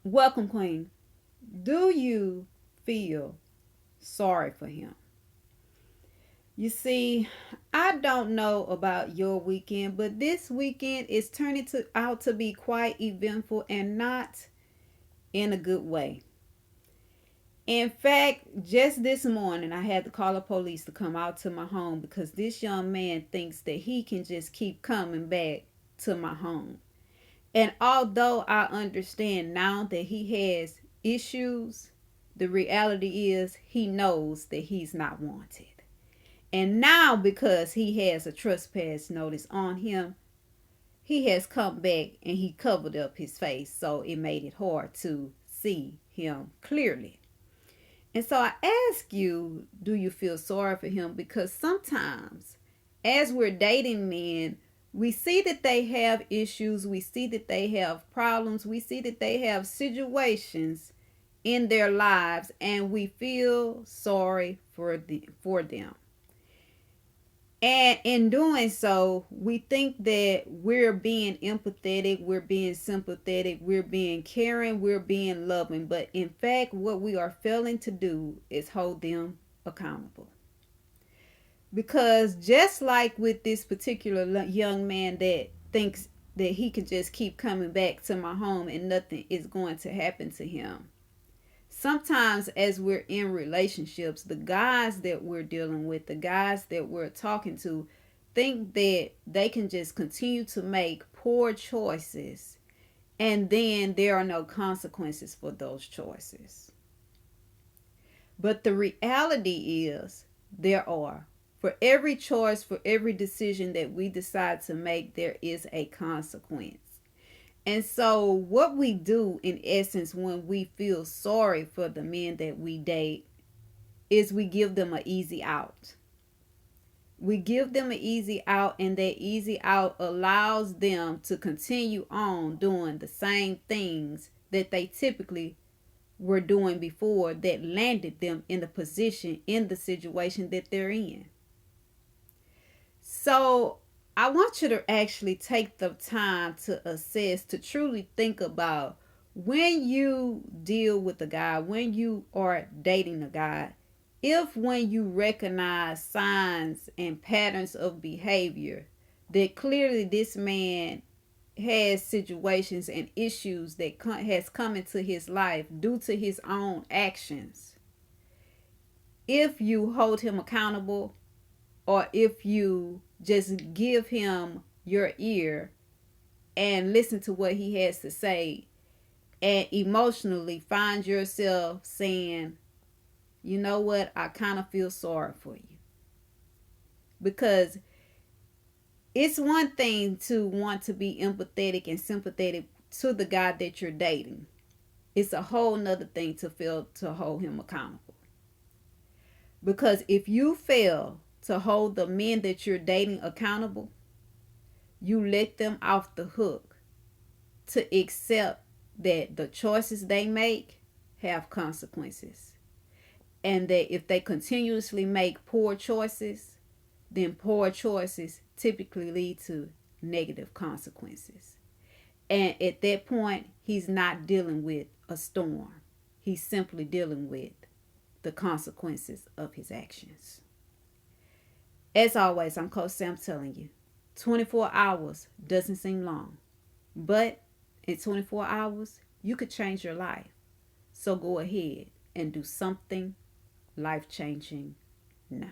Welcome, Queen. Do you feel sorry for him? You see, I don't know about your weekend, but this weekend is out to be quite eventful and not in a good way. In fact, just this morning, I had to call the police to come out to my home because this young man thinks that he can just keep coming back to my home. And although I understand now that he has issues, the reality is he knows that he's not wanted. And now, because he has a trespass notice on him, he has come back and he covered up his face, so it made it hard to see him clearly. And so I ask you, do you feel sorry for him? Because sometimes, as we're dating men, we see that they have issues, we see that they have problems, we see that they have situations in their lives, and we feel sorry for them. And in doing so, we think that we're being empathetic, we're being sympathetic, we're being caring, we're being loving. But in fact, what we are failing to do is hold them accountable. Because just like with this particular young man that thinks that he can just keep coming back to my home and nothing is going to happen to him, sometimes as we're in relationships, the guys that we're dealing with, the guys that we're talking to, think that they can just continue to make poor choices and then there are no consequences for those choices. But the reality is there are. For every choice, for every decision that we decide to make, there is a consequence. And so, what we do in essence when we feel sorry for the men that we date is we give them an easy out. We give them an easy out, and that easy out allows them to continue on doing the same things that they typically were doing before that landed them in the position, in the situation that they're in. So, I want you to actually take the time to assess, to truly think about when you deal with a guy, when you are dating a guy, if when you recognize signs and patterns of behavior that clearly this man has situations and issues that has come into his life due to his own actions, if you hold him accountable or if you just give him your ear and listen to what he has to say and emotionally find yourself saying, you know what, I kind of feel sorry for you. Because it's one thing to want to be empathetic and sympathetic to the guy that you're dating. It's a whole nother thing to feel to hold him accountable. Because if you fail to hold the men that you're dating accountable, you let them off the hook to accept that the choices they make have consequences. And that if they continuously make poor choices, then poor choices typically lead to negative consequences. And at that point, he's not dealing with a storm. He's simply dealing with the consequences of his actions. As always, I'm Coach Sam telling you, 24 hours doesn't seem long. But in 24 hours, you could change your life. So go ahead and do something life changing now.